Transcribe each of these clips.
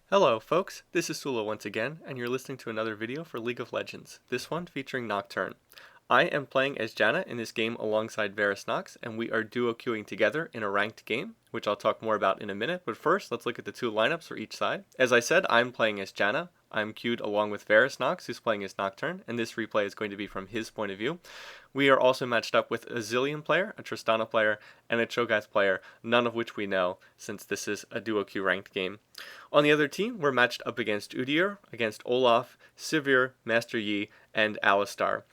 Hello folks, this is Sullla once again, and you're listening to another video for League of Legends, this one featuring Nocturne. I am playing as Janna in this game alongside Varis Nox, and we are duo queuing together in a ranked game, which I'll talk more about in a minute, but first let's look at the two lineups for each side. As I said, I'm playing as Janna. I'm queued along with Varis Nox, who's playing as Nocturne, and this replay is going to be from his point of view. We are also matched up with a Zilean player, a Tristana player, and a Cho'Gath player, none of which we know, since this is a duo queue ranked game. On the other team, we're matched up against Udyr, against Olaf, Sivir, Master Yi, and Alistar.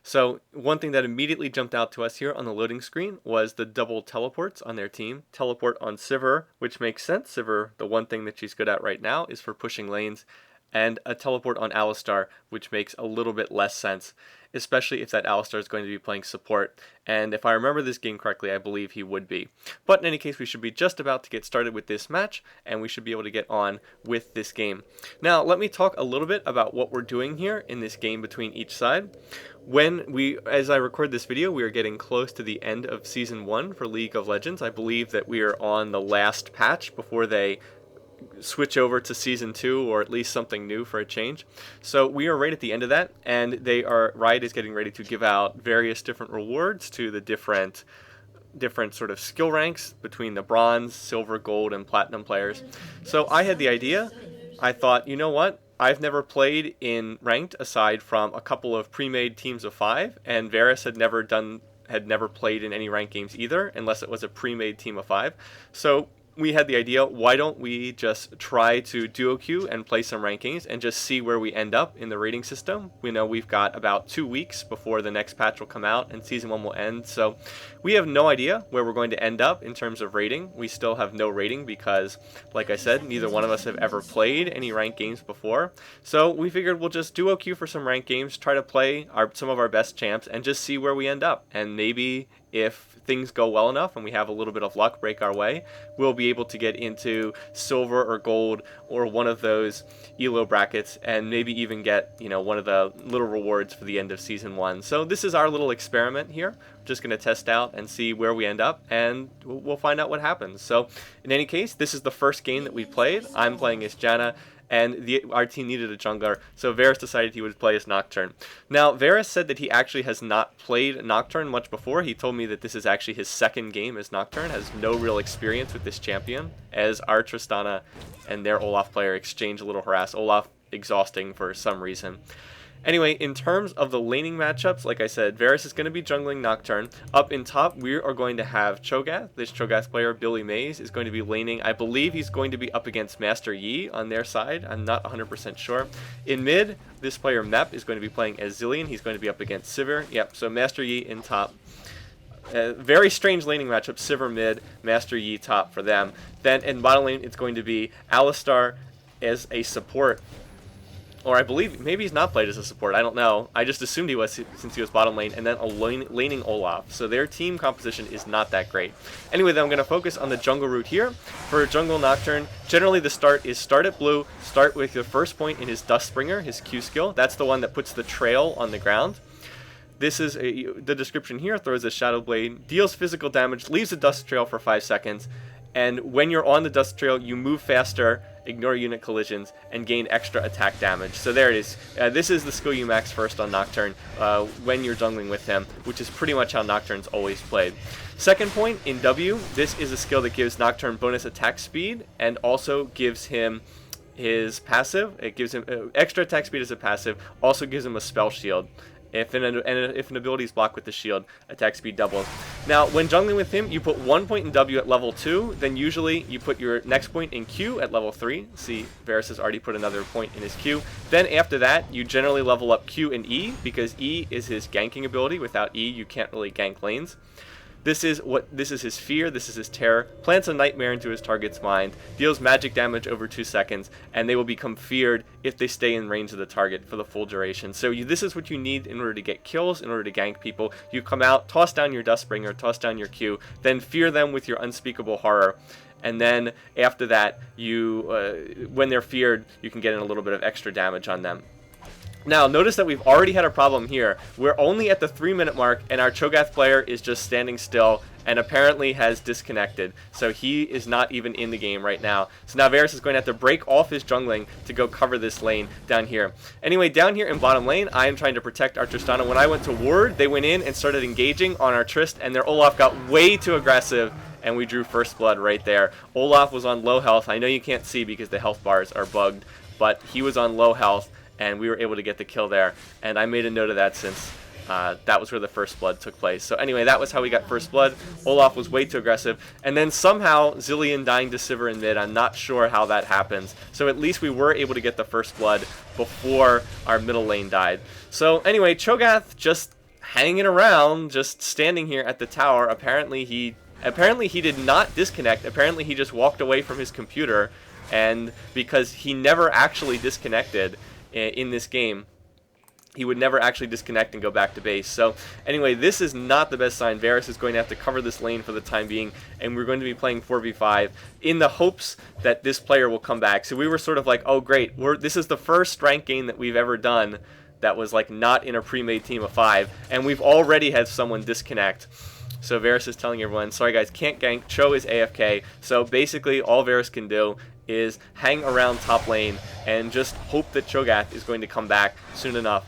So one thing that immediately jumped out to us here on the loading screen was the double teleports on their team. Teleport on Sivir, which makes sense. Sivir, the one thing that she's good at right now is for pushing lanes, and a teleport on Alistar, which makes a little bit less sense, especially if that Alistar is going to be playing support. And if I remember this game correctly, I believe he would be. But in any case, we should be just about to get started with this match, and we should be able to get on with this game. Now, let me talk a little bit about what we're doing here in this game between each side. As I record this video, we are getting close to the end of Season 1 for League of Legends. I believe that we are on the last patch before they switch over to Season 2, or at least something new for a change. So we are right at the end of that, and Riot is getting ready to give out various different rewards to the different sort of skill ranks between the bronze, silver, gold, and platinum players. So I had the idea. I thought, you know what? I've never played in ranked aside from a couple of pre-made teams of 5, and Varis had never played in any ranked games either, unless it was a pre-made team of 5. So we had the idea, why don't we just try to duo queue and play some rankings and just see where we end up in the rating system. We know we've got about 2 weeks before the next patch will come out and Season 1 will end, so we have no idea where we're going to end up in terms of rating. We still have no rating because, like I said, neither one of us have ever played any ranked games before. So we figured we'll just duo queue for some ranked games, try to play some of our best champs, and just see where we end up. And maybe if things go well enough and we have a little bit of luck break our way, we'll be able to get into silver or gold or one of those ELO brackets, and maybe even get, one of the little rewards for the end of Season 1. So this is our little experiment here. We're just going to test out and see where we end up, and we'll find out what happens. So in any case, this is the first game that we played. I'm playing as Janna, and our team needed a jungler, so Varis decided he would play as Nocturne. Now, Varis said that he actually has not played Nocturne much before. He told me that this is actually his second game as Nocturne, has no real experience with this champion, as our Tristana and their Olaf player exchange a little harass. Olaf exhausting for some reason. Anyway, in terms of the laning matchups, like I said, Varis is going to be jungling Nocturne. Up in top, we are going to have Cho'Gath. This Cho'Gath player, Billy Mays, is going to be laning. I believe he's going to be up against Master Yi on their side. I'm not 100% sure. In mid, this player, Mep, is going to be playing as Zilean. He's going to be up against Sivir. Yep, so Master Yi in top. Very strange laning matchup. Sivir mid, Master Yi top for them. Then in bottom lane, it's going to be Alistar as a support. Or I believe maybe he's not played as a support. I don't know. I just assumed he was since he was bottom lane, and then a laning Olaf. So their team composition is not that great. Anyway, then I'm going to focus on the jungle route here. For jungle Nocturne, generally the start at blue. Start with the first point in his Dustbringer, his Q skill. That's the one that puts the trail on the ground. This is the description here. Throws a Shadow Blade, deals physical damage, leaves a dust trail for 5 seconds. And when you're on the dust trail, you move faster, ignore unit collisions, and gain extra attack damage. So there it is. This is the skill you max first on Nocturne when you're jungling with him, which is pretty much how Nocturne's always played. Second point, in W, this is a skill that gives Nocturne bonus attack speed and also gives him his passive. It gives him extra attack speed as a passive, also gives him a spell shield. If an ability is blocked with the shield, attack speed doubles. Now, when jungling with him, you put 1 point in W at level 2, then usually you put your next point in Q at level 3. See, Varis has already put another point in his Q. Then after that, you generally level up Q and E, because E is his ganking ability. Without E, you can't really gank lanes. This is his fear, this is his terror, plants a nightmare into his target's mind, deals magic damage over 2 seconds, and they will become feared if they stay in range of the target for the full duration. So this is what you need in order to get kills, in order to gank people. You come out, toss down your Dustbringer, toss down your Q, then fear them with your unspeakable horror. And then after that, when they're feared, you can get in a little bit of extra damage on them. Now, notice that we've already had a problem here. We're only at the 3-minute mark, and our Cho'Gath player is just standing still and apparently has disconnected. So he is not even in the game right now. So now Varis is going to have to break off his jungling to go cover this lane down here. Anyway, down here in bottom lane, I am trying to protect our Tristana. When I went to ward, they went in and started engaging on our Trist, and their Olaf got way too aggressive, and we drew first blood right there. Olaf was on low health. I know you can't see because the health bars are bugged, but he was on low health, and we were able to get the kill there. And I made a note of that since that was where the first blood took place. So anyway, that was how we got first blood. Olaf was way too aggressive. And then somehow Zilean dying to Sivir in mid. I'm not sure how that happens. So at least we were able to get the first blood before our middle lane died. So anyway, Cho'Gath just hanging around, just standing here at the tower. Apparently he did not disconnect. Apparently he just walked away from his computer. And because he never actually disconnected in this game, he would never actually disconnect and go back to base. So anyway, this is not the best sign. Varis is going to have to cover this lane for the time being, and we're going to be playing 4v5 in the hopes that this player will come back. So we were sort of like, oh great, this is the first ranked game that we've ever done that was like not in a pre-made team of 5, and we've already had someone disconnect. So Varis is telling everyone, sorry guys, can't gank, Cho is AFK. So basically all Varis can do is hang around top lane and just hope that Cho'Gath is going to come back soon enough.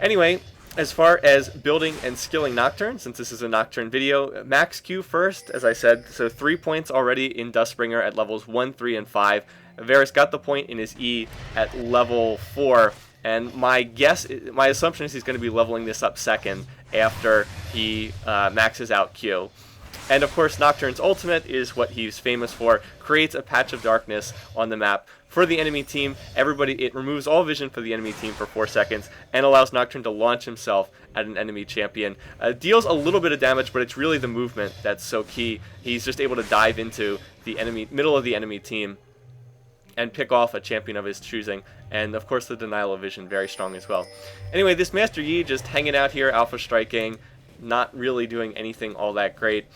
Anyway, as far as building and skilling Nocturne, since this is a Nocturne video, max Q first, as I said, so 3 points already in Dustbringer at levels 1, 3, and 5. Varis got the point in his E at level 4, and my assumption is he's going to be leveling this up second after he maxes out Q. And of course, Nocturne's ultimate is what he's famous for, creates a patch of darkness on the map for the enemy team. It removes all vision for the enemy team for 4 seconds and allows Nocturne to launch himself at an enemy champion. Deals a little bit of damage, but it's really the movement that's so key. He's just able to dive into the middle of the enemy team and pick off a champion of his choosing. And of course, the denial of vision, very strong as well. Anyway, this Master Yi just hanging out here, alpha striking, not really doing anything all that great.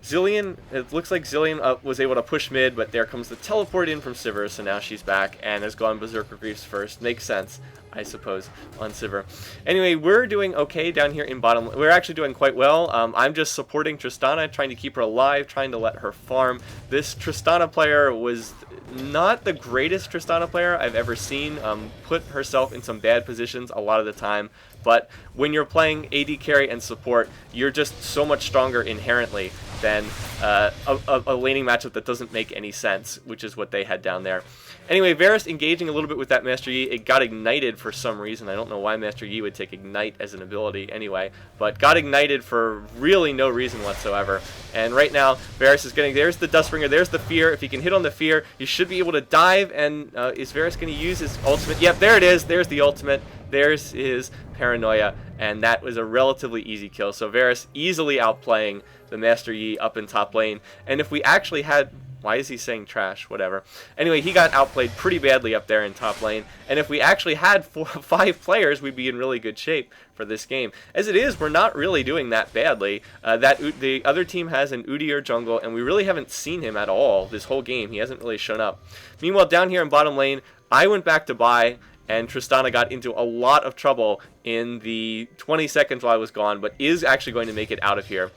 Zilean, it looks like Zilean was able to push mid, but there comes the teleport in from Sivir, so now she's back and has gone Berserker Greaves first. Makes sense, I suppose, on Sivir. Anyway, we're doing okay down here in bottom. We're actually doing quite well. I'm just supporting Tristana, trying to keep her alive, trying to let her farm. This Tristana player was not the greatest Tristana player I've ever seen. Put herself in some bad positions a lot of the time. But when you're playing AD carry and support, you're just so much stronger inherently than a laning matchup that doesn't make any sense, which is what they had down there. Anyway, Varis engaging a little bit with that Master Yi. It got ignited for some reason. I don't know why Master Yi would take Ignite as an ability anyway, but got ignited for really no reason whatsoever. And right now, Varis is getting, there's the Dustbringer, there's the Fear. If he can hit on the Fear, he should be able to dive, and is Varis going to use his ultimate? Yep, there it is. There's the ultimate. There's his Paranoia, and that was a relatively easy kill. So Varis easily outplaying the Master Yi up in top lane. And if we actually had... Why is he saying trash? Whatever. Anyway, he got outplayed pretty badly up there in top lane. And if we actually had 5 players, we'd be in really good shape for this game. As it is, we're not really doing that badly. The other team has an Udyr jungle, and we really haven't seen him at all this whole game. He hasn't really shown up. Meanwhile, down here in bottom lane, I went back to buy, and Tristana got into a lot of trouble in the 20 seconds while I was gone, but is actually going to make it out of here.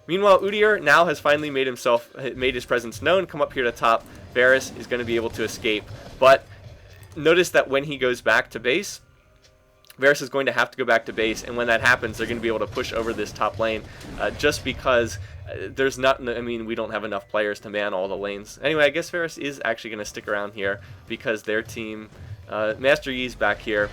Meanwhile, Udyr now has finally made his presence known, come up here to top. Varis is going to be able to escape, but notice that when he goes back to base, Varis is going to have to go back to base, and when that happens, they're going to be able to push over this top lane, just because there's not, I mean, we don't have enough players to man all the lanes. Anyway, I guess Varis is actually going to stick around here, because their team, Master Yi's back here.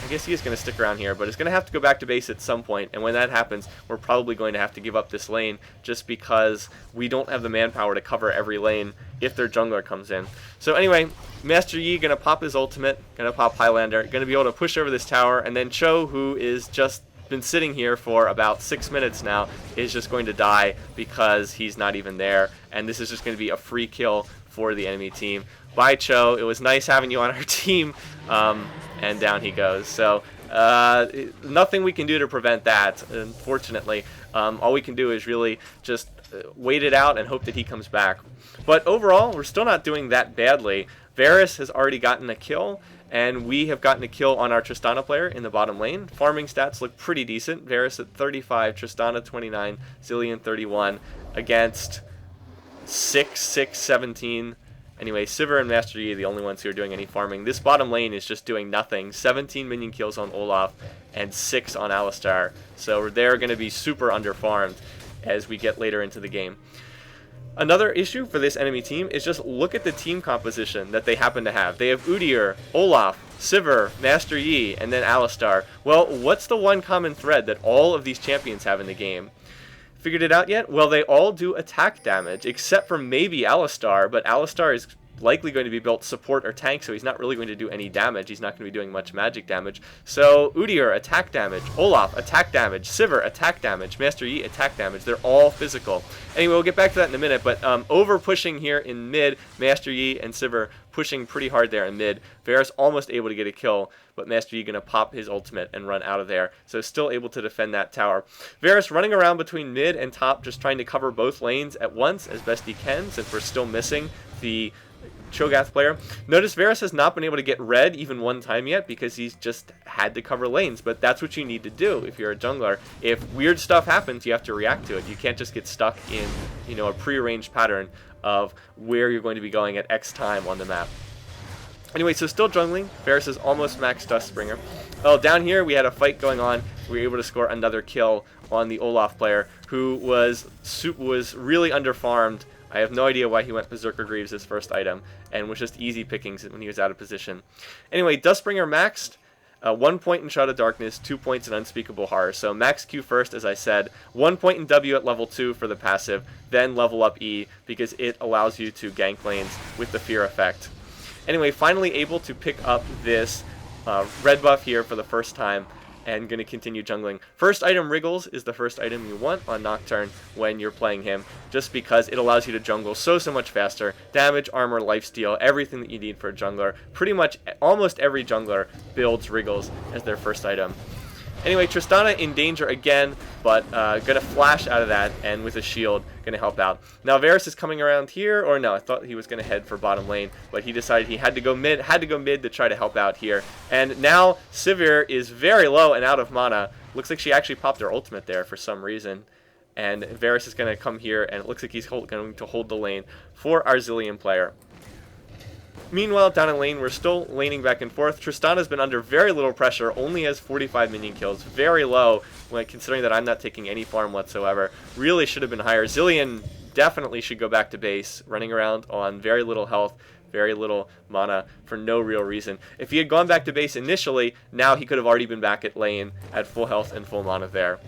I guess he is going to stick around here, but it's going to have to go back to base at some point, and when that happens, we're probably going to have to give up this lane, just because we don't have the manpower to cover every lane if their jungler comes in. So anyway, Master Yi going to pop his ultimate, going to pop Highlander, going to be able to push over this tower, and then Cho, who is just been sitting here for about 6 minutes now, is just going to die because he's not even there, and this is just going to be a free kill for the enemy team. Bye, Cho. It was nice having you on our team. And down he goes. So nothing we can do to prevent that, unfortunately. All we can do is really just wait it out and hope that he comes back. But overall, we're still not doing that badly. Varis has already gotten a kill, and we have gotten a kill on our Tristana player in the bottom lane. Farming stats look pretty decent. Varis at 35, Tristana 29, Zillion 31 against 6, 6, 17. Anyway, Sivir and Master Yi are the only ones who are doing any farming. This bottom lane is just doing nothing. 17 minion kills on Olaf and 6 on Alistar. So they're going to be super underfarmed as we get later into the game. Another issue for this enemy team is just look at the team composition that they happen to have. They have Udyr, Olaf, Sivir, Master Yi, and then Alistar. Well, what's the one common thread that all of these champions have in the game? Figured it out yet? Well, they all do attack damage, except for maybe Alistar, but Alistar is likely going to be built support or tank, so he's not really going to do any damage. He's not going to be doing much magic damage. So Udyr, attack damage. Olaf, attack damage. Sivir, attack damage. Master Yi, attack damage. They're all physical. Anyway, we'll get back to that in a minute, but over pushing here in mid, Master Yi and Sivir pushing pretty hard there in mid. Varis almost able to get a kill, but Master Yi going to pop his ultimate and run out of there, so still able to defend that tower. Varis running around between mid and top, just trying to cover both lanes at once as best he can, since we're still missing the Cho'Gath player. Notice Varis has not been able to get red even one time yet because he's just had to cover lanes, but that's what you need to do if you're a jungler. If weird stuff happens, you have to react to it. You can't just get stuck in, you know, a prearranged pattern of where you're going to be going at X time on the map. Anyway, so still jungling. Varis is almost max Dustspringer. Oh, down here we had a fight going on. We were able to score another kill on the Olaf player, who was really underfarmed. I have no idea why he went Berserker Greaves as first item, and was just easy pickings when he was out of position. Anyway, Dustbringer maxed. 1 point in Shroud of Darkness, 2 points in Unspeakable Horror. So max Q first, as I said. 1 point in W at level 2 for the passive, then level up E, because it allows you to gank lanes with the Fear effect. Anyway, finally able to pick up this red buff here for the first time, and going to continue jungling. First item Wriggles is the first item you want on Nocturne when you're playing him, just because it allows you to jungle so much faster. Damage, armor, lifesteal, everything that you need for a jungler. Pretty much almost every jungler builds Wriggles as their first item. Anyway, Tristana in danger again, but gonna flash out of that, and with a shield, gonna help out. Now Varis is coming around here, or no, I thought he was gonna head for bottom lane, but he decided he had to go mid to try to help out here. And now Sivir is very low and out of mana. Looks like she actually popped her ultimate there for some reason. And Varis is gonna come here, and it looks like he's going to hold the lane for our Zillion player. Meanwhile, down in lane, we're still laning back and forth. Tristana's been under very little pressure, only has 45 minion kills, very low, when considering that I'm not taking any farm whatsoever. Really should have been higher. Zillion definitely should go back to base, running around on very little health, very little mana, for no real reason. If he had gone back to base initially, now he could have already been back at lane at full health and full mana there.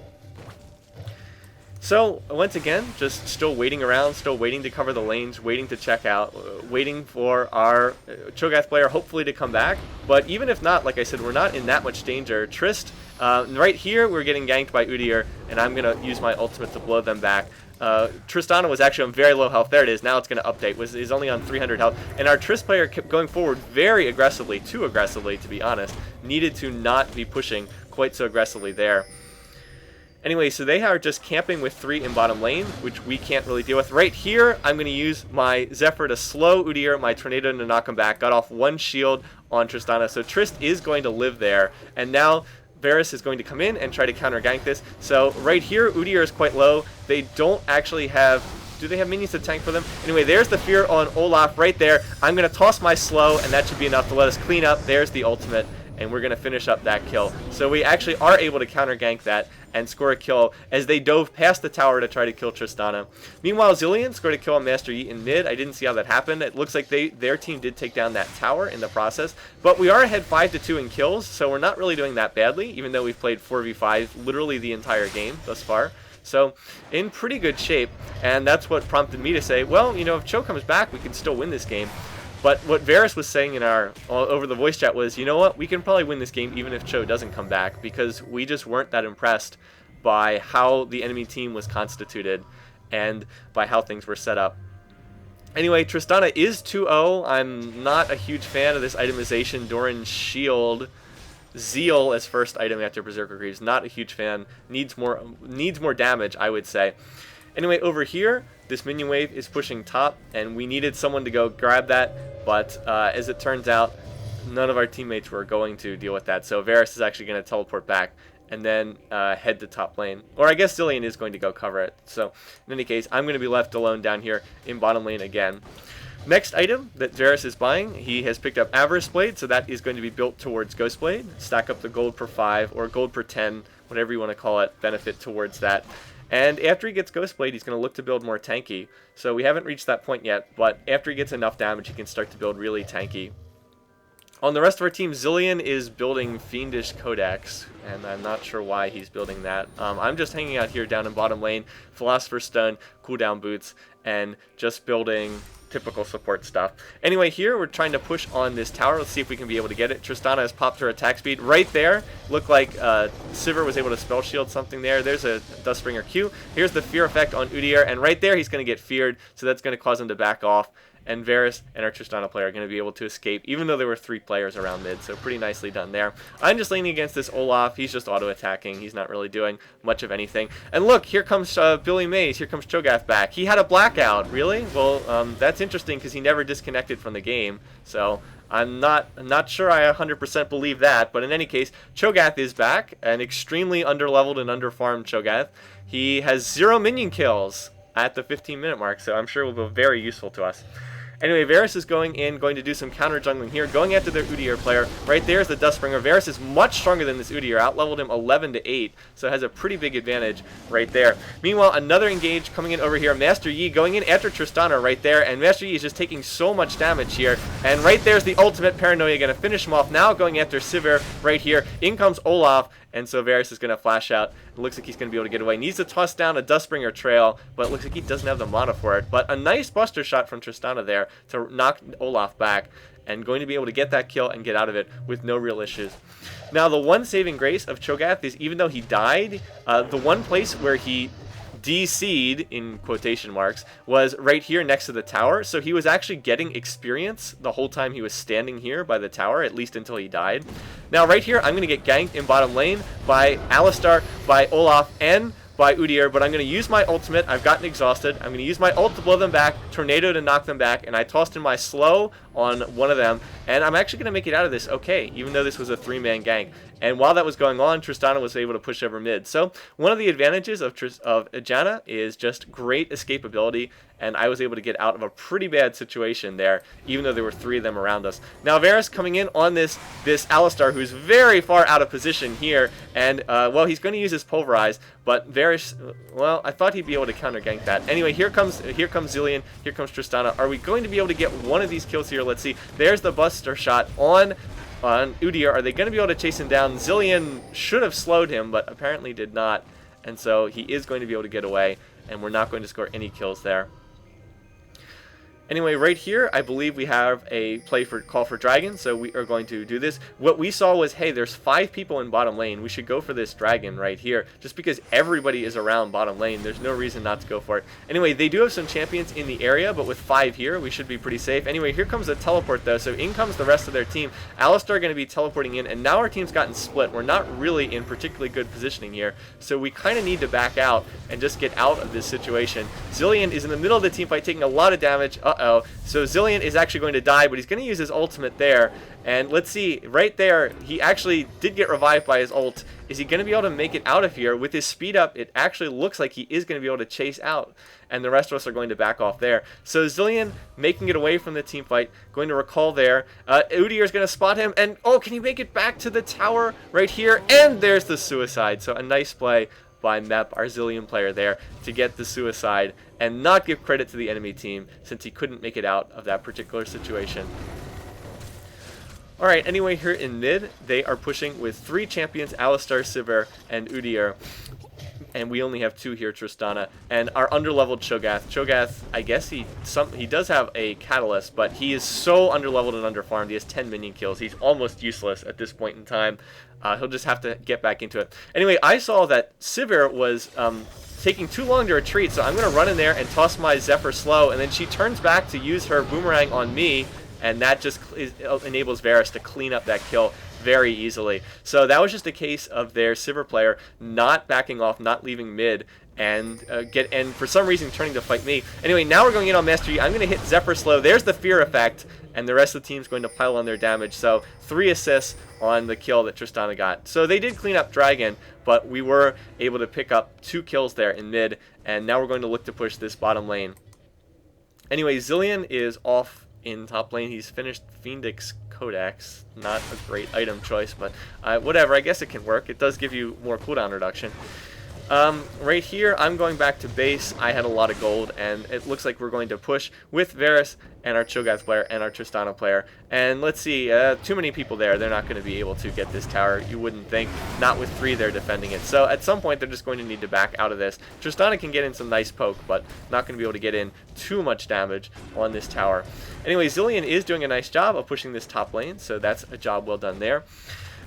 So, once again, just still waiting around, still waiting to cover the lanes, waiting to check out, waiting for our Cho'Gath player hopefully to come back. But even if not, like I said, we're not in that much danger. Trist, right here, we're getting ganked by Udyr, and I'm going to use my ultimate to blow them back. Tristana was actually on very low health. There it is. Now it's going to update. Is only on 300 health. And our Trist player kept going forward very aggressively, too aggressively, to be honest. Needed to not be pushing quite so aggressively there. Anyway, so they are just camping with 3 in bottom lane, which we can't really deal with. Right here, I'm going to use my Zephyr to slow Udyr, my Tornado to knock him back. Got off 1 shield on Tristana, so Trist is going to live there. And now Varis is going to come in and try to counter gank this. So right here, Udyr is quite low. They don't actually have... Do they have minions to tank for them? Anyway, there's the Fear on Olaf right there. I'm going to toss my slow, and that should be enough to let us clean up. There's the ultimate, and we're going to finish up that kill. So we actually are able to counter gank that and score a kill as they dove past the tower to try to kill Tristana. Meanwhile, Zillion scored a kill on Master Yi in mid. I didn't see how that happened. It looks like their team did take down that tower in the process, but we are ahead 5-2 in kills, so we're not really doing that badly, even though we've played 4v5 literally the entire game thus far. So, in pretty good shape, and that's what prompted me to say, well, you know, if Cho comes back, we can still win this game. But what Varis was saying in our over the voice chat was, you know what, we can probably win this game even if Cho doesn't come back, because we just weren't that impressed by how the enemy team was constituted and by how things were set up. Anyway, Tristana is 2-0. I'm not a huge fan of this itemization. Doran's Shield, Zeal as first item after Berserker Greaves. Not a huge fan. Needs more damage, I would say. Anyway, over here, this minion wave is pushing top, and we needed someone to go grab that, but as it turns out, none of our teammates were going to deal with that. So Varis is actually going to teleport back and then head to top lane. Or I guess Zillion is going to go cover it. So in any case, I'm going to be left alone down here in bottom lane again. Next item that Varis is buying, he has picked up Avarice Blade, so that is going to be built towards Ghost Blade. Stack up the gold per 5 or gold per 10, whatever you want to call it, benefit towards that. And after he gets Ghost Blade, he's going to look to build more tanky. So we haven't reached that point yet, but after he gets enough damage, he can start to build really tanky. On the rest of our team, Zillion is building Fiendish Codex, and I'm not sure why he's building that. I'm just hanging out here down in bottom lane, Philosopher's Stone, cooldown boots, and just building typical support stuff. Anyway, here we're trying to push on this tower. Let's see if we can be able to get it. Tristana has popped her attack speed right there. Looked like Sivir was able to spell shield something there. There's a Dustbringer Q. Here's the fear effect on Udyr, and right there he's going to get feared, so that's going to cause him to back off. And Varis and our Tristana player are going to be able to escape, even though there were 3 players around mid, so pretty nicely done there. I'm just laning against this Olaf. He's just auto-attacking. He's not really doing much of anything. And look, here comes Billy Mays. Here comes Cho'Gath back. He had a blackout. Really? Well, that's interesting because he never disconnected from the game, so I'm not sure I 100% believe that, but in any case, Cho'Gath is back, an extremely underleveled and underfarmed Cho'Gath. He has 0 minion kills at the 15-minute mark, so I'm sure will be very useful to us. Anyway, Varis is going to do some counter jungling here, going after their Udyr player. Right there is the Dustbringer. Varis is much stronger than this Udyr, outleveled him 11 to 8, so has a pretty big advantage right there. Meanwhile, another engage coming in over here. Master Yi going in after Tristana right there, and Master Yi is just taking so much damage here. And right there's the ultimate Paranoia, going to finish him off. Now going after Sivir right here. In comes Olaf, and so Varis is going to flash out. It looks like he's going to be able to get away. Needs to toss down a Dustbringer trail, but it looks like he doesn't have the mana for it. But a nice buster shot from Tristana there to knock Olaf back, and going to be able to get that kill and get out of it with no real issues. Now, the one saving grace of Cho'Gath is, even though he died, the one place where he DC'd, in quotation marks, was right here next to the tower. So he was actually getting experience the whole time he was standing here by the tower, at least until he died. Now right here, I'm going to get ganked in bottom lane by Alistar, by Olaf, and by Udyr, but I'm going to use my ultimate. I've gotten exhausted. I'm going to use my ult to blow them back, Tornado to knock them back, and I tossed in my slow on one of them, and I'm actually going to make it out of this okay, even though this was a 3-man gank. And while that was going on, Tristana was able to push over mid. So one of the advantages of Janna is just great escapability, and I was able to get out of a pretty bad situation there, even though there were 3 of them around us. Now Varis coming in on this Alistar, who's very far out of position here, and well, he's going to use his Pulverize, but Varis, well, I thought he'd be able to counter gank that. Anyway, here comes Zillion, here comes Tristana. Are we going to be able to get one of these kills here? Let's see. There's the buster shot on Udyr. Are they going to be able to chase him down? Zillion should have slowed him, but apparently did not, and so he is going to be able to get away, and we're not going to score any kills there. Anyway, right here, I believe we have a call for dragon, so we are going to do this. What we saw was, hey, there's 5 people in bottom lane. We should go for this dragon right here. Just because everybody is around bottom lane, there's no reason not to go for it. Anyway, they do have some champions in the area, but with 5 here, we should be pretty safe. Anyway, here comes a teleport, though, so in comes the rest of their team. Alistar going to be teleporting in, and now our team's gotten split. We're not really in particularly good positioning here, so we kind of need to back out and just get out of this situation. Zillion is in the middle of the team fight, taking a lot of damage. So Zillion is actually going to die, but he's going to use his ultimate there. And let's see, right there, he actually did get revived by his ult. Is he going to be able to make it out of here? With his speed up, it actually looks like he is going to be able to chase out. And the rest of us are going to back off there. So Zillion making it away from the team fight, going to recall there. Udyr is going to spot him, and oh, can he make it back to the tower right here? And there's the suicide. So a nice play by Mep, our Zillion player there, to get the suicide and not give credit to the enemy team since he couldn't make it out of that particular situation. Alright, anyway, here in mid, they are pushing with 3 champions, Alistar, Sivir, and Udyr. And we only have 2 here, Tristana. And our underleveled Cho'Gath. Cho'Gath, I guess he does have a catalyst, but he is so underleveled and underfarmed. He has 10 minion kills. He's almost useless at this point in time. He'll just have to get back into it. Anyway, I saw that Sivir was taking too long to retreat, so I'm going to run in there and toss my Zephyr slow, and then she turns back to use her boomerang on me, and that just enables Varis to clean up that kill very easily. So that was just a case of their Sivir player not backing off, not leaving mid, and and for some reason turning to fight me. Anyway, now we're going in on Master Yi. I'm going to hit Zephyr Slow. There's the fear effect, and the rest of the team's going to pile on their damage. So 3 assists on the kill that Tristana got. So they did clean up Dragon, but we were able to pick up 2 kills there in mid, and now we're going to look to push this bottom lane. Anyway, Zilean is off in top lane. He's finished Fiendix Codex. Not a great item choice, but whatever. I guess it can work. It does give you more cooldown reduction. Right here, I'm going back to base. I had a lot of gold, and it looks like we're going to push with Varis and our Cho'Gath player and our Tristana player. And let's see, too many people there. They're not going to be able to get this tower, you wouldn't think. Not with 3 there defending it. So at some point, they're just going to need to back out of this. Tristana can get in some nice poke, but not going to be able to get in too much damage on this tower. Anyway, Zilean is doing a nice job of pushing this top lane, so that's a job well done there.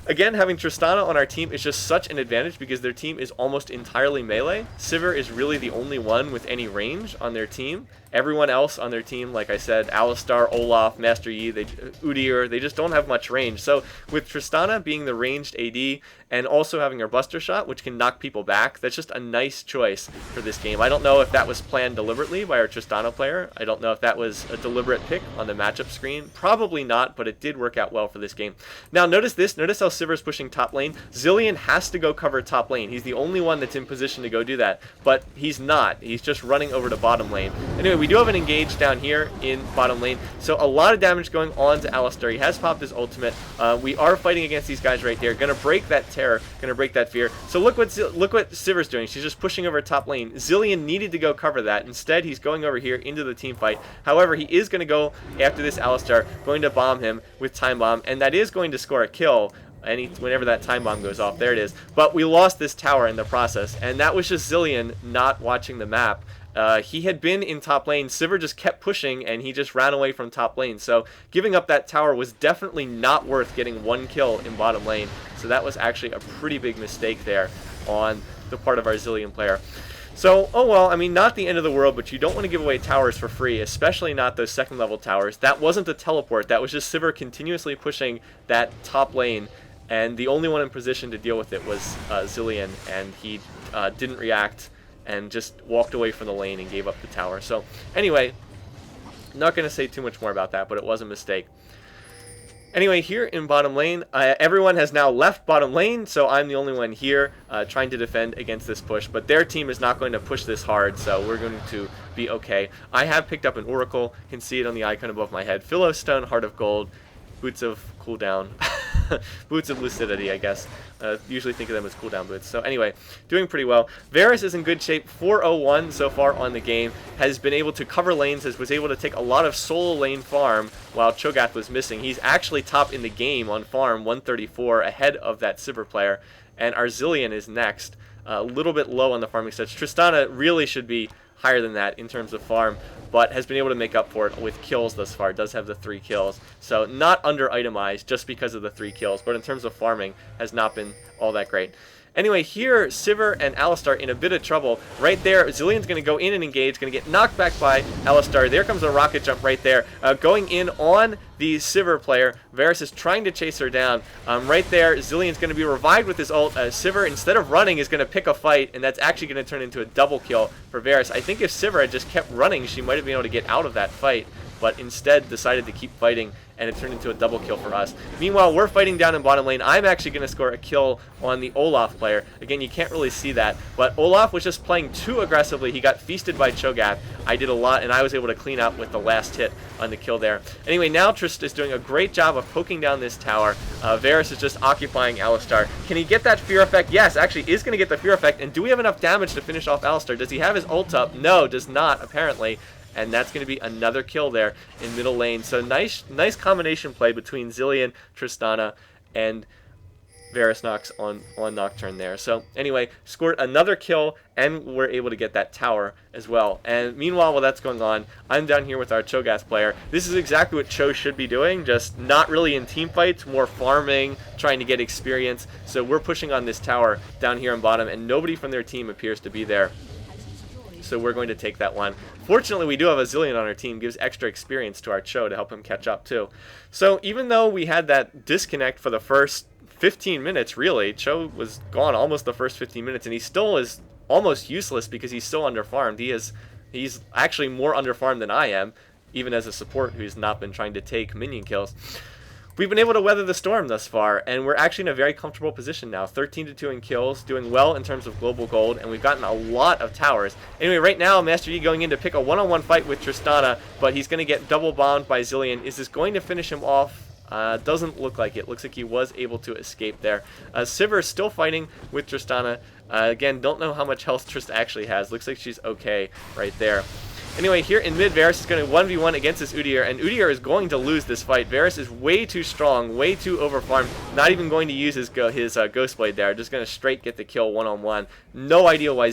Again, having Tristana on our team is just such an advantage because their team is almost entirely melee. Sivir is really the only one with any range on their team. Everyone else on their team, like I said, Alistar, Olaf, Master Yi, Udyr, they just don't have much range. So with Tristana being the ranged AD and also having her Buster Shot, which can knock people back, that's just a nice choice for this game. I don't know if that was planned deliberately by our Tristana player. I don't know if that was a deliberate pick on the matchup screen. Probably not, but it did work out well for this game. Now notice this. Notice how Sivir's pushing top lane. Zilean has to go cover top lane. He's the only one that's in position to go do that, but he's not. He's just running over to bottom lane. Anyway, we do have an engage down here in bottom lane, so a lot of damage going on to Alistar. He has popped his ultimate. We are fighting against these guys right there. Gonna break that terror, gonna break that fear. So look what Sivir's doing. She's just pushing over top lane. Zilean needed to go cover that. Instead, he's going over here into the team fight. However, he is gonna go after this Alistar, going to bomb him with Time Bomb, and that is going to score a kill. Whenever that time bomb goes off, there it is. But we lost this tower in the process, and that was just Zilean not watching the map. He had been in top lane. Sivir just kept pushing, and he just ran away from top lane. So giving up that tower was definitely not worth getting 1 kill in bottom lane. So that was actually a pretty big mistake there on the part of our Zilean player. So, oh well, I mean, not the end of the world, but you don't want to give away towers for free, especially not those second level towers. That wasn't a teleport. That was just Sivir continuously pushing that top lane. And the only one in position to deal with it was Zilean, and he didn't react and just walked away from the lane and gave up the tower. So anyway, not going to say too much more about that, but it was a mistake. Anyway, here in bottom lane, everyone has now left bottom lane, so I'm the only one here trying to defend against this push. But their team is not going to push this hard, so we're going to be okay. I have picked up an Oracle. You can see it on the icon above my head. Philostone, Heart of Gold, Boots of Cooldown. Boots of Lucidity, I guess. Usually think of them as cooldown boots. So anyway, doing pretty well. Varis is in good shape. 401 so far on the game. Has been able to cover lanes. Was able to take a lot of solo lane farm while Cho'Gath was missing. He's actually top in the game on farm, 134, ahead of that Sivir player. And our Zilean is next. A little bit low on the farming stats. Tristana really should be higher than that in terms of farm, but has been able to make up for it with kills thus far. Does have the 3 kills, so not under itemized just because of the 3 kills, but in terms of farming has not been all that great. Anyway, here Sivir and Alistar in a bit of trouble. Right there, Zilean's going to go in and engage, going to get knocked back by Alistar. There comes a rocket jump right there, going in on the Sivir player. Varis is trying to chase her down. Right there, Zilean's going to be revived with his ult. Sivir, instead of running, is going to pick a fight, and that's actually going to turn into a double kill for Varis. I think if Sivir had just kept running, she might have been able to get out of that fight, but instead decided to keep fighting, and it turned into a double kill for us. Meanwhile, we're fighting down in bottom lane. I'm actually going to score a kill on the Olaf player. Again, you can't really see that, but Olaf was just playing too aggressively. He got feasted by Cho'Gath. I did a lot, and I was able to clean up with the last hit on the kill there. Anyway, now Trist is doing a great job of poking down this tower. Varus is just occupying Alistar. Can he get that fear effect? Yes, actually is going to get the fear effect. And do we have enough damage to finish off Alistar? Does he have his ult up? No, does not, apparently. And that's going to be another kill there in middle lane. So nice combination play between Zilean, Tristana, and Varis Nox on Nocturne there. So anyway, scored another kill, and we're able to get that tower as well. And meanwhile, while that's going on, I'm down here with our Cho'Gath player. This is exactly what Cho should be doing, just not really in team fights, more farming, trying to get experience. So we're pushing on this tower down here on bottom, and nobody from their team appears to be there. So we're going to take that one. Fortunately, we do have a Zilean on our team. Gives extra experience to our Cho to help him catch up too. So even though we had that disconnect for the first 15 minutes, really, Cho was gone almost the first 15 minutes, and he still is almost useless because he's so underfarmed. He's actually more underfarmed than I am, even as a support who's not been trying to take minion kills. We've been able to weather the storm thus far, and we're actually in a very comfortable position now. 13-2 in kills, doing well in terms of global gold, and we've gotten a lot of towers. Anyway, right now, Master Yi going in to pick a one-on-one fight with Tristana, but he's going to get double bombed by Zilean. Is this going to finish him off? Doesn't look like it. Looks like he was able to escape there. Sivir is still fighting with Tristana. Again, don't know how much health Trist actually has. Looks like she's okay right there. Anyway, here in mid, Varis is going to 1v1 against this Udyr, and Udyr is going to lose this fight. Varis is way too strong, way too overfarmed, not even going to use his Ghost Blade there, just going to straight get the kill one-on-one. No idea why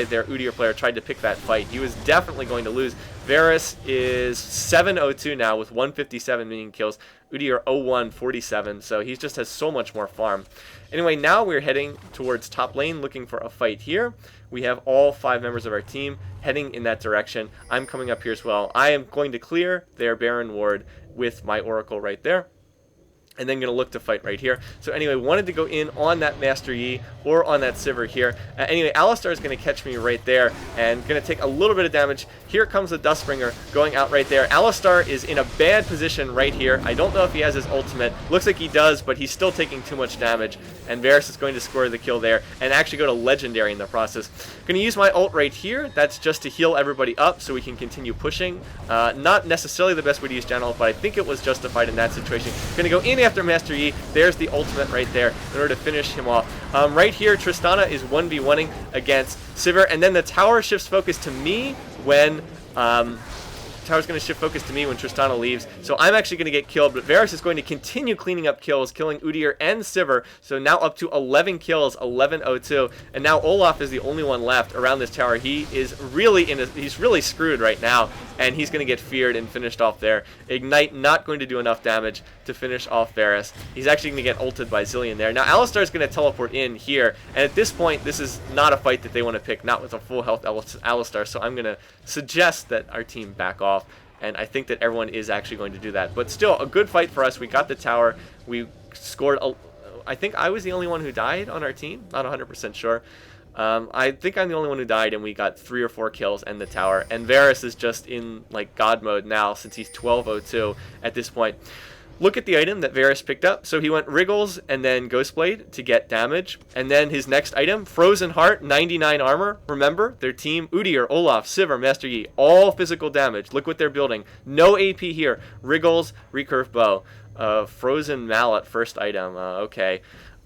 their Udyr player tried to pick that fight. He was definitely going to lose. Varis is 7-0-2 now with 157 minion kills. Udyr 0-1-47, so he just has so much more farm. Anyway, now we're heading towards top lane, looking for a fight here. We have all 5 members of our team heading in that direction. I'm coming up here as well. I am going to clear their Baron ward with my Oracle right there, and then going to look to fight right here. So anyway, wanted to go in on that Master Yi or on that Sivir here. Anyway, Alistar is going to catch me right there and going to take a little bit of damage. Here comes the Dustbringer going out right there. Alistar is in a bad position right here. I don't know if he has his ultimate. Looks like he does, but he's still taking too much damage. And Varis is going to score the kill there and actually go to Legendary in the process. Going to use my ult right here. That's just to heal everybody up so we can continue pushing. Not necessarily the best way to use Janna, but I think it was justified in that situation. Going to go in after Master Yi. There's the ultimate right there in order to finish him off. Right here, Tristana is 1v1ing against Sivir, and then the tower shifts focus to me when tower's going to shift focus to me when Tristana leaves, so I'm actually going to get killed, but Varis is going to continue cleaning up kills, killing Udyr and Sivir, so now up to 11 kills, 11-0-2, and now Olaf is the only one left around this tower. He is really he's really screwed right now, and he's going to get feared and finished off there. Ignite not going to do enough damage to finish off Varis. He's actually going to get ulted by Zilean there. Now Alistar is going to teleport in here, and at this point, this is not a fight that they want to pick, not with a full health Alistar, so I'm going to suggest that our team back off. And I think that everyone is actually going to do that. But still, a good fight for us. We got the tower. We scored. I think I was the only one who died on our team. Not 100% sure. I think I'm the only one who died, and we got 3 or 4 kills and the tower. And Varis is just in like God mode now since he's 12-0-2 at this point. Look at the item that Varis picked up. So he went Wriggles and then Ghostblade to get damage. And then his next item, Frozen Heart, 99 armor. Remember, their team, Udyr, Olaf, Sivir, Master Yi, all physical damage. Look what they're building. No AP here. Wriggles, Recurve Bow. Frozen Mallet, first item. Okay.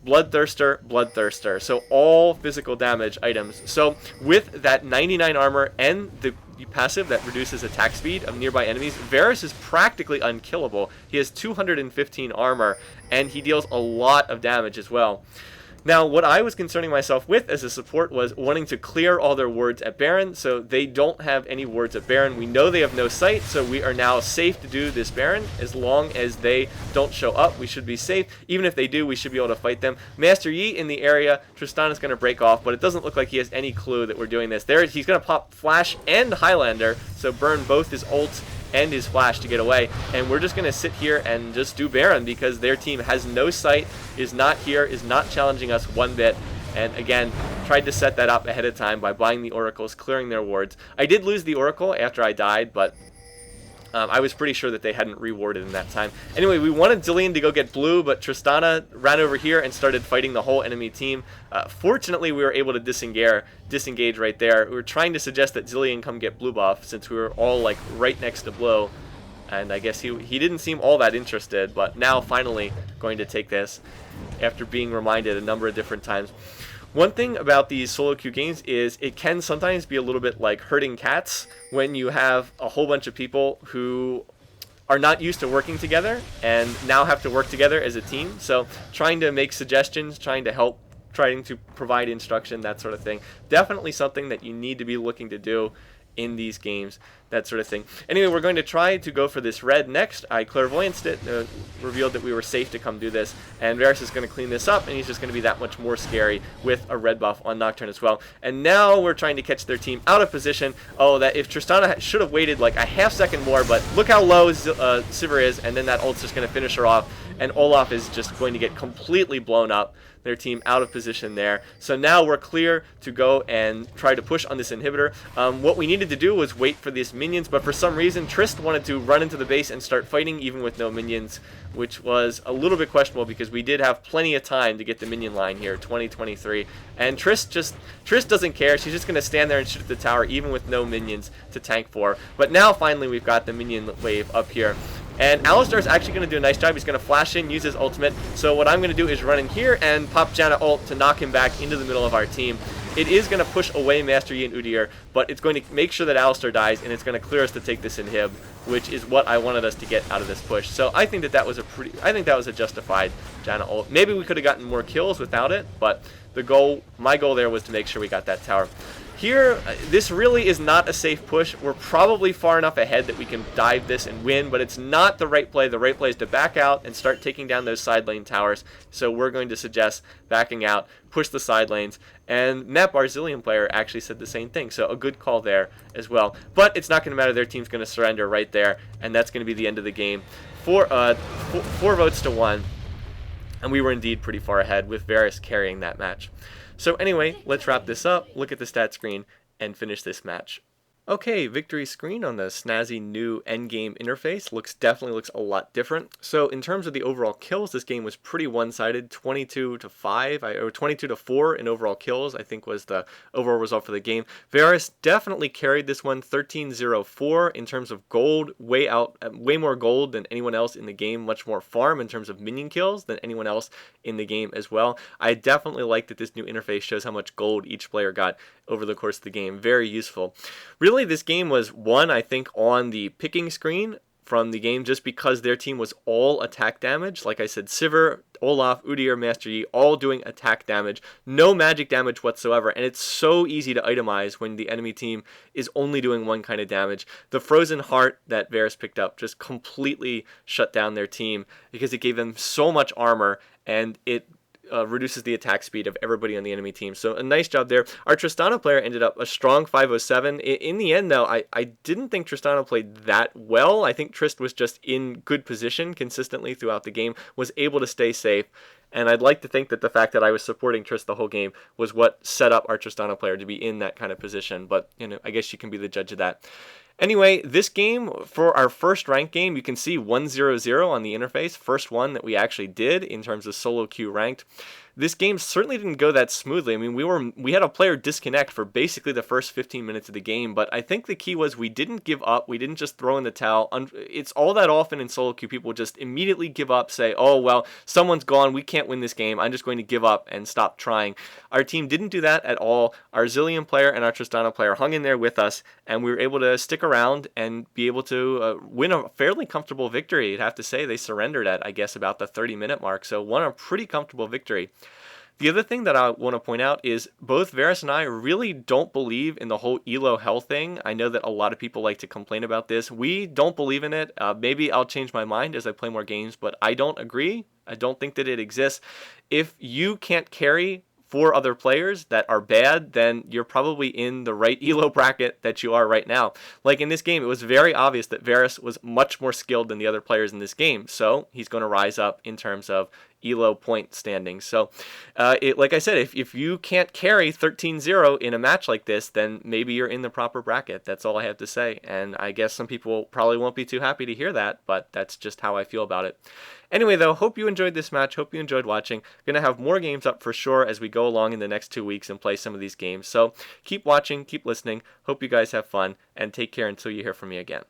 Bloodthirster, Bloodthirster. So all physical damage items. So with that 99 armor and the passive that reduces attack speed of nearby enemies, Varis is practically unkillable. He has 215 armor, and he deals a lot of damage as well. Now, what I was concerning myself with as a support was wanting to clear all their wards at Baron, so they don't have any wards at Baron. We know they have no sight, so we are now safe to do this Baron. As long as they don't show up, we should be safe. Even if they do, we should be able to fight them. Master Yi in the area, Tristan is going to break off, but it doesn't look like he has any clue that we're doing this. He's going to pop Flash and Highlander, so burn both his ults and his flash to get away, and we're just going to sit here and just do Baron because their team has no sight, is not here, is not challenging us one bit, and again, tried to set that up ahead of time by buying the oracles, clearing their wards. I did lose the oracle after I died, but I was pretty sure that they hadn't rewarded in that time. Anyway, we wanted Zilean to go get blue, but Tristana ran over here and started fighting the whole enemy team. Fortunately, we were able to disengage right there. We were trying to suggest that Zilean come get blue buff since we were all like right next to blue. And I guess he didn't seem all that interested, but now finally going to take this after being reminded a number of different times. One thing about these solo queue games is it can sometimes be a little bit like herding cats when you have a whole bunch of people who are not used to working together and now have to work together as a team. So trying to make suggestions, trying to help, trying to provide instruction, that sort of thing. Definitely something that you need to be looking to do in these games that sort of thing. Anyway, we're going to try to go for this red next. I clairvoyanced it, revealed that we were safe to come do this, and Varis is going to clean this up, and he's just going to be that much more scary with a red buff on Nocturne as well. And now we're trying to catch their team out of position. Oh, that if Tristana should have waited like a half second more, but look how low Sivir is, and then that ult's just going to finish her off, and Olaf is just going to get completely blown up. Their team out of position there. So now we're clear to go and try to push on this inhibitor. What we needed to do was wait for these minions, but for some reason Trist wanted to run into the base and start fighting even with no minions, which was a little bit questionable because we did have plenty of time to get the minion line here, 2023. And Trist doesn't care. She's just going to stand there and shoot at the tower even with no minions to tank for. But now finally we've got the minion wave up here. And Alistar's actually going to do a nice job. He's going to flash in, use his ultimate. So what I'm going to do is run in here and pop Janna ult to knock him back into the middle of our team. It is going to push away Master Yi and Udyr, but it's going to make sure that Alistar dies, and it's going to clear us to take this inhib, which is what I wanted us to get out of this push. So I think that was a justified Janna ult. Maybe we could have gotten more kills without it, but my goal there was to make sure we got that tower. Here, this really is not a safe push. We're probably far enough ahead that we can dive this and win, but it's not the right play. The right play is to back out and start taking down those side lane towers. So we're going to suggest backing out, push the side lanes, and Nep, our Zilean player, actually said the same thing. So a good call there as well. But it's not going to matter. Their team's going to surrender right there, and that's going to be the end of the game. 4 votes to 1, and we were indeed pretty far ahead with Varis carrying that match. So anyway, let's wrap this up, look at the stat screen, and finish this match. Okay, victory screen on the snazzy new endgame interface definitely looks a lot different. So in terms of the overall kills, this game was pretty one-sided, 22-5, or 22-4 in overall kills, I think was the overall result for the game. Varis definitely carried this one, 13-0-4 in terms of gold, way more gold than anyone else in the game, much more farm in terms of minion kills than anyone else in the game as well. I definitely like that this new interface shows how much gold each player got over the course of the game. Very useful. Really, this game was won, I think, on the picking screen from the game just because their team was all attack damage. Like I said, Sivir, Olaf, Udyr, Master Yi, all doing attack damage. No magic damage whatsoever, and it's so easy to itemize when the enemy team is only doing one kind of damage. The Frozen Heart that Varis picked up just completely shut down their team because it gave them so much armor, and it reduces the attack speed of everybody on the enemy team. So a nice job there. Our Tristana player ended up a strong 507. In the end, though, I didn't think Tristana played that well. I think Trist was just in good position consistently throughout the game, was able to stay safe. And I'd like to think that the fact that I was supporting Trist the whole game was what set up our Tristana player to be in that kind of position. But, I guess you can be the judge of that. Anyway, this game, for our first ranked game, you can see 1-0-0 on the interface. First one that we actually did in terms of solo queue ranked. This game certainly didn't go that smoothly. I mean, we had a player disconnect for basically the first 15 minutes of the game, but I think the key was we didn't give up. We didn't just throw in the towel. It's all that often in solo queue, people just immediately give up, say, oh, well, someone's gone. We can't win this game. I'm just going to give up and stop trying. Our team didn't do that at all. Our Zilean player and our Tristana player hung in there with us, and we were able to stick around and be able to win a fairly comfortable victory. I'd have to say they surrendered at, I guess, about the 30-minute mark, so won a pretty comfortable victory. The other thing that I want to point out is both Varis and I really don't believe in the whole elo hell thing. I know that a lot of people like to complain about this. We don't believe in it. Maybe I'll change my mind as I play more games, but I don't agree. I don't think that it exists. If you can't carry 4 other players that are bad, then you're probably in the right elo bracket that you are right now. Like in this game, it was very obvious that Varis was much more skilled than the other players in this game, so he's going to rise up in terms of elo point standings. So like I said, if you can't carry 13-0 in a match like this, then maybe you're in the proper bracket. That's all I have to say, and I guess some people probably won't be too happy to hear that, but that's just how I feel about it. Anyway, though, hope you enjoyed this match. Hope you enjoyed watching. Going to have more games up for sure as we go along in the next 2 weeks and play some of these games. So keep watching, keep listening. Hope you guys have fun, and take care until you hear from me again.